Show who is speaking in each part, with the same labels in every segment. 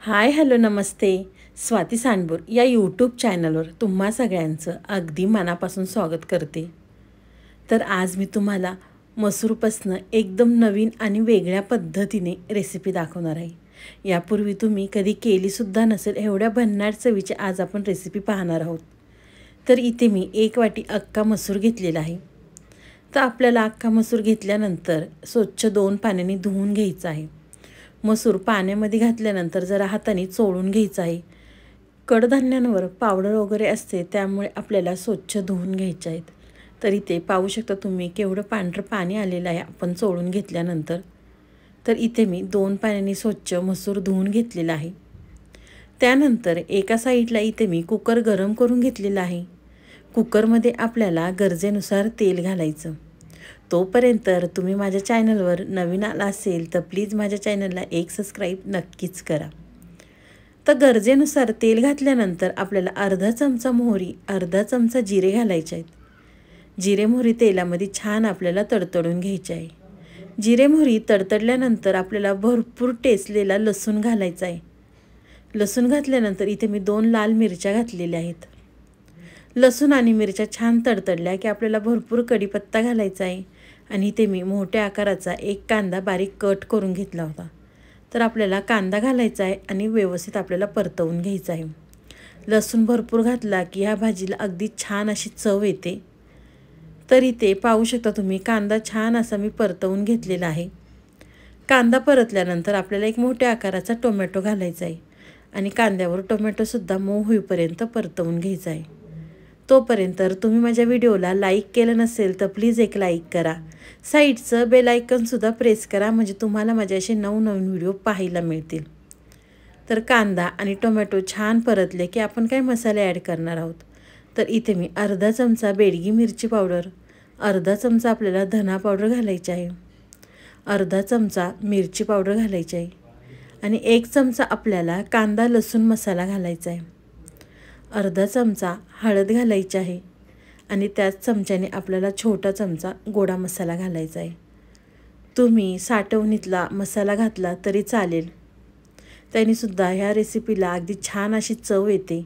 Speaker 1: Hi hello नमस्ते. स्वाती सांडबोर या YouTube चॅनलवर तुम्हा सगळ्यांचं अगदी मनापासून स्वागत करते. तर आज मी तुम्हाला मसूरपासनं एकदम नवीन आणि वेगळ्या पद्धतीने रेसिपी दाखवणार आहे. यापूर्वी तुम्ही कधी केलीसुद्धा नसेल एवढ्या भन्नाट चवीची आज आपण रेसिपी पाहणार आहोत. तर इथे मी 1 वाटी अख्खा मसूर घेतलेला आहे. तर आपल्याला अख्खा मसूर घेतल्यानंतर स्वच्छ 2 पाण्याने धुवून घ्यायचा आहे. मसूर पाण्यामध्ये घातल्यानंतर जरा हाताने चोळून घ्यायचं आहे. कडधान्यांवर पावडर वगैरे असते त्यामुळे आपल्याला स्वच्छ धुवून घ्यायचे आहेत. तर इथे पाहू शकता तुम्ही केवढं पांढरं पाणी आलेलं आहे आपण चोळून घेतल्यानंतर. तर इथे मी 2 पाण्याने स्वच्छ मसूर धुवून घेतलेला आहे. त्यानंतर एका साईडला इथे मी कुकर गरम करून घेतलेला आहे. कुकरमध्ये आपल्याला गरजेनुसार तेल घालायचं. तोपर्यंत तुम्ही माझ्या चॅनलवर नवीन आला असेल तर प्लीज माझ्या चॅनलला एक सबस्क्राईब नक्कीच करा. तर गरजेनुसार तेल घातल्यानंतर आपल्याला अर्धा चमचा मोहरी, अर्धा चमचा जिरे घालायचे आहेत. जिरे मोहरी तेलामध्ये छान आपल्याला तडतडून घ्यायचे आहे. जिरे मोहरी तडतडल्यानंतर आपल्याला भरपूर टेचलेला लसूण घालायचा आहे. लसूण घातल्यानंतर इथे मी 2 लाल मिरच्या घातलेल्या आहेत. लसूण आणि मिरच्या छान तडतडल्या की आपल्याला भरपूर कढीपत्ता घालायचा आहे. आणि इथे मी मोठ्या आकाराचा 1 कांदा बारीक कट करून घेतला होता. तर आपल्याला कांदा घालायचा आहे आणि व्यवस्थित आपल्याला परतवून घ्यायचं आहे. लसूण भरपूर घातला की ह्या भाजीला अगदी छान अशी चव येते. तर इथे पाहू शकता तुम्ही कांदा छान असा मी परतवून घेतलेला आहे. कांदा परतल्यानंतर आपल्याला एक मोठ्या आकाराचा टोमॅटो घालायचा आहे आणि कांद्यावर टोमॅटोसुद्धा मऊ होईपर्यंत परतवून घ्यायचा आहे. तोपर्यंत तुम्ही माझ्या व्हिडिओला लाईक केलं नसेल तर प्लीज एक लाईक करा. साईडचं बेल आयकॉनसुद्धा प्रेस करा म्हणजे तुम्हाला माझे असे नवनवीन व्हिडिओ पाहायला मिळतील. तर कांदा आणि टोमॅटो छान परतले की आपण काय मसाले ॲड करणार आहोत. तर इथे मी अर्धा चमचा बेडगी मिरची पावडर, अर्धा चमचा आपल्याला धना पावडर घालायची आहे, अर्धा चमचा मिरची पावडर घालायची आहे आणि 1 चमचा आपल्याला कांदा लसूण मसाला घालायचा आहे. अर्धा चमचा हळद घालायची आहे आणि त्याच चमच्याने आपल्याला छोटा चमचा गोडा मसाला घालायचा आहे. तुम्ही साठवणीतला मसाला घातला तरी चालेल. त्यानेसुद्धा ह्या रेसिपीला अगदी छान अशी चव येते.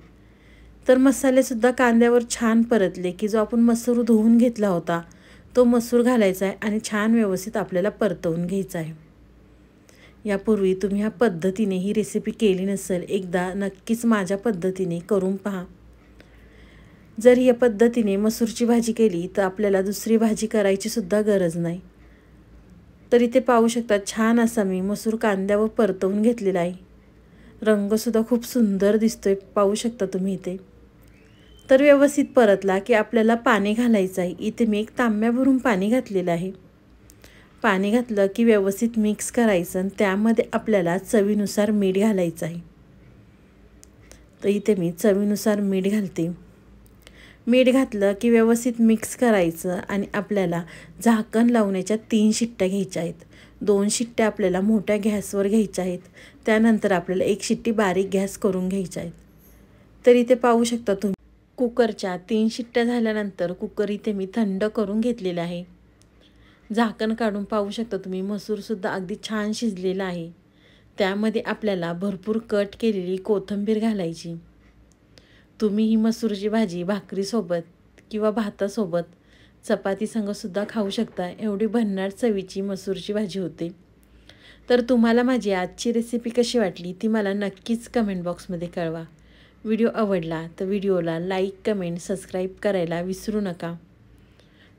Speaker 1: तर मसालेसुद्धा कांद्यावर छान परतले की जो आपण मसूर धुवून घेतला होता तो मसूर घालायचा आहे आणि छान व्यवस्थित आपल्याला परतवून घ्यायचा आहे. यापूर्वी तुम्ही ह्या पद्धतीने ही रेसिपी केली नसेल एकदा नक्कीच माझ्या पद्धतीने करून पहा. जर या पद्धतीने मसूरची भाजी केली तर आपल्याला दुसरी भाजी करायची सुद्धा गरज नाही. तर इथे पाहू शकता छान असा मी मसूर कांद्यावर परतवून घेतलेला आहे. रंगसुद्धा खूप सुंदर दिसतोय पाहू शकता तुम्ही इथे. तर व्यवस्थित परतला की आपल्याला पाणी घालायचं आहे. इथे मी एक तांब्या भरून पाणी घातलेलं आहे. पाणी घातलं की व्यवस्थित मिक्स करायचं आणि त्यामध्ये आपल्याला चवीनुसार मीठ घालायचं आहे. तर इथे मी चवीनुसार मीठ घालते. मीठ घातलं की व्यवस्थित मिक्स करायचं आणि आपल्याला झाकण लावण्याच्या 3 शिट्ट्या घ्यायच्या आहेत. 2 शिट्ट्या आपल्याला मोठ्या गॅसवर घ्यायच्या आहेत. त्यानंतर आपल्याला 1 शिट्टी बारीक गॅस करून घ्यायच्या आहेत. तर इथे पाहू शकता तुम्ही कुकरच्या 3 शिट्ट्या झाल्यानंतर कुकर इथे मी थंड करून घेतलेला आहे. झाकण काढून पाहू शकता तुम्ही मसूरसुद्धा अगदी छान शिजलेला आहे. त्यामध्ये आपल्याला भरपूर कट केलेली कोथिंबीर घालायची. तुम्ही ही मसूरची भाजी भाकरीसोबत किंवा भातासोबत चपातीसंगसुद्धा खाऊ शकता. एवढी भन्नाट चवीची मसूरची भाजी होते. तर तुम्हाला माझी आजची रेसिपी कशी वाटली ती मला नक्कीच कमेंट बॉक्समध्ये कळवा. व्हिडिओ आवडला तर व्हिडिओला लाईक, कमेंट, सबस्क्राईब करायला विसरू नका.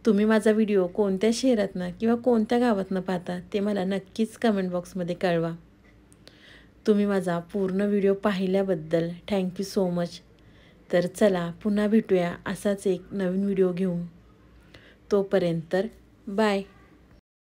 Speaker 1: तुम्ही माझा व्हिडिओ कोणत्या शहरातनं किंवा कोणत्या गावातनं पाहता ते मला नक्कीच कमेंट बॉक्समध्ये कळवा. तुम्ही माझा पूर्ण व्हिडिओ पाहिल्याबद्दल थँक्यू सो मच. तर चला पुन्हा भेटूया असाच एक नवीन व्हिडिओ घेऊन. तोपर्यंत बाय.